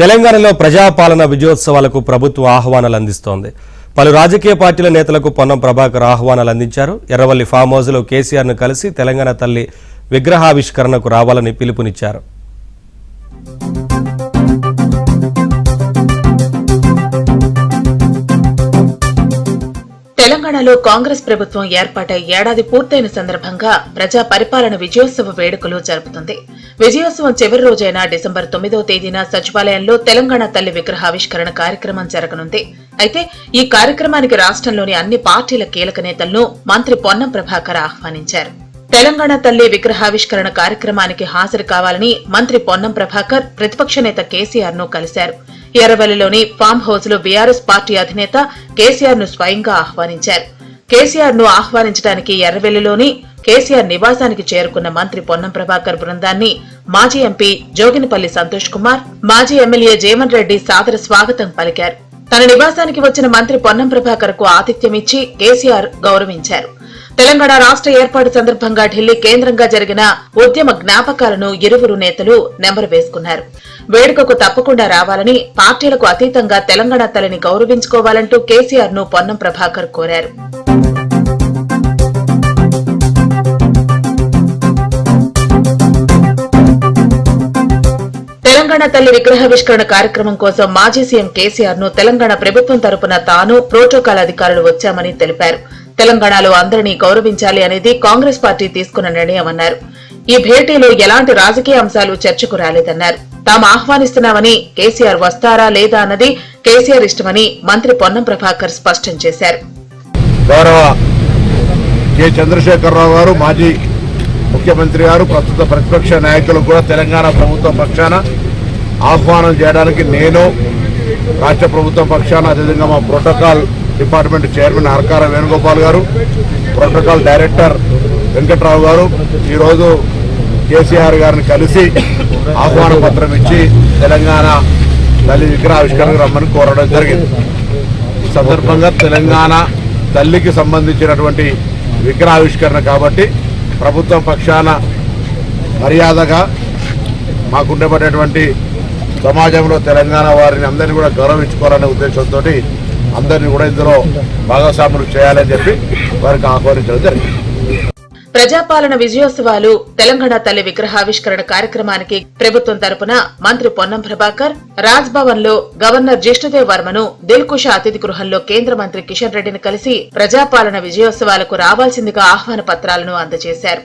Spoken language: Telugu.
తెలంగాణలో ప్రజాపాలన విజయోత్సవాలకు ప్రభుత్వం ఆహ్వానాలు అందిస్తోంది. పలు రాజకీయ పార్టీల నేతలకు పొన్నం ప్రభాకర్ ఆహ్వానాలు అందించారు. ఎర్రవల్లి ఫామ్ హౌస్లో కేసీఆర్ను కలిసి తెలంగాణ తల్లి విగ్రహావిష్కరణకు రావాలని పిలుపునిచ్చారు. తెలంగాణలో కాంగ్రెస్ ప్రభుత్వం ఏర్పాటై ఏడాది పూర్తయిన సందర్భంగా ప్రజా పరిపాలన విజయోత్సవ వేడుకలు జరుపుతుంది. విజయోత్సవం చివరి రోజైన డిసెంబర్ 9వ తేదీన సచివాలయంలో తెలంగాణ తల్లి విగ్రహావిష్కరణ కార్యక్రమం జరగనుంది. అయితే ఈ కార్యక్రమానికి రాష్ట్రంలోని అన్ని పార్టీల కీలక నేతలను మంత్రి పొన్నం ప్రభాకర్ ఆహ్వానించారు. తెలంగాణ తల్లి విగ్రహావిష్కరణ కార్యక్రమానికి హాజరు కావాలని మంత్రి పొన్నం ప్రభాకర్ ప్రతిపక్ష నేత కేసీఆర్ ను కలిశారు. ఎర్రవల్లిలోని ఫామ్ హౌస్ లో బీఆర్ఎస్ పార్టీ అధినేత కేసీఆర్ ను స్వయంగా ఆహ్వానించారు. కేసీఆర్ ను ఆహ్వానించడానికి ఎర్రవెల్లిలోని కేసీఆర్ నివాసానికి చేరుకున్న మంత్రి పొన్నం ప్రభాకర్ బృందాన్ని మాజీ ఎంపీ జోగినిపల్లి సంతోష్ కుమార్, మాజీ ఎమ్మెల్యే జేమన్ రెడ్డి సాదర స్వాగతం పలికారు. తన నివాసానికి వచ్చిన మంత్రి పొన్నం ప్రభాకర్ కు ఆతిథ్యమిచ్చి కేసీఆర్ గౌరవించారు. తెలంగాణ రాష్ట్ర ఏర్పాటు సందర్భంగా ఢిల్లీ కేంద్రంగా జరిగిన ఉద్యమ జ్ఞాపకాలను ఇరువురు నేతలు నెంబరు వేసుకున్నారు. వేడుకకు తప్పకుండా రావాలని, పార్టీలకు అతీతంగా తెలంగాణ తల్లిని గౌరవించుకోవాలంటూ కేసీఆర్ ను పొన్నం ప్రభాకర్ కోరారు. తెలంగాణ తల్లి విగ్రహావిష్కరణ కార్యక్రమం కోసం మాజీ సీఎం కేసీఆర్ ను తెలంగాణ ప్రభుత్వం తరపున తాను, ప్రోటోకాల్ అధికారులు వచ్చామని తెలిపారు. తెలంగాణలో అందరినీ గౌరవించాలి అనేది కాంగ్రెస్ పార్టీ తీసుకున్న నిర్ణయమన్నారు. ఈ భేటీలో ఎలాంటి రాజకీయ అంశాలు చర్చకు రాలేదన్నారు. తాము ఆహ్వానిస్తున్నామని, కేసీఆర్ వస్తారా లేదా అన్నది కేసీఆర్ ఇష్టమని మంత్రి పొన్నం ప్రభాకర్ స్పష్టం చేశారు. గౌరవ కె చంద్రశేఖరరావు గారు, మాజీ ముఖ్యమంత్రి గారు, ప్రస్తుత ప్రతిపక్ష నాయకులు కూడా తెలంగాణ ప్రభుత్వం పక్షాన ఆహ్వానం చేయడానికి నేను, రాష్ట్ర ప్రభుత్వం పక్షాన, అదేవిధంగా మా protocol department chairman Harkara Venugopal గారు, ప్రోటోకాల్ డైరెక్టర్ వెంకట్రావు గారు ఈరోజు కేసీఆర్ గారిని కలిసి ఆహ్వాన పత్రం ఇచ్చి తెలంగాణ తల్లి విగ్రహావిష్కరణకు రమ్మని కోరడం జరిగింది. ఈ సందర్భంగా తెలంగాణ తల్లికి సంబంధించినటువంటి విగ్రహావిష్కరణ కాబట్టి ప్రభుత్వం పక్షాన మర్యాదగా మాకుండేటటువంటి సమాజంలో తెలంగాణ వారిని అందరినీ కూడా గౌరవించుకోవాలనే ఉద్దేశంతో అందరినీ కూడా ఇందులో భాగస్వాములు చేయాలని చెప్పి వారికి ఆహ్వానించడం జరిగింది. ప్రజాపాలన విజయోత్సవాలు తెలంగాణ తల్లి విగ్రహావిష్కరణ కార్యక్రమానికి ప్రభుత్వం తరపున మంత్రి పొన్నం ప్రభాకర్ రాజ్ భవన్ లో గవర్నర్ జిష్ణుదేవ్ వర్మను, దిల్కుష అతిథి గృహంలో కేంద్ర మంత్రి కిషన్ రెడ్డిని కలిసి ప్రజాపాలన విజయోత్సవాలకు రావాల్సిందిగా ఆహ్వాన పత్రాలను అందజేశారు.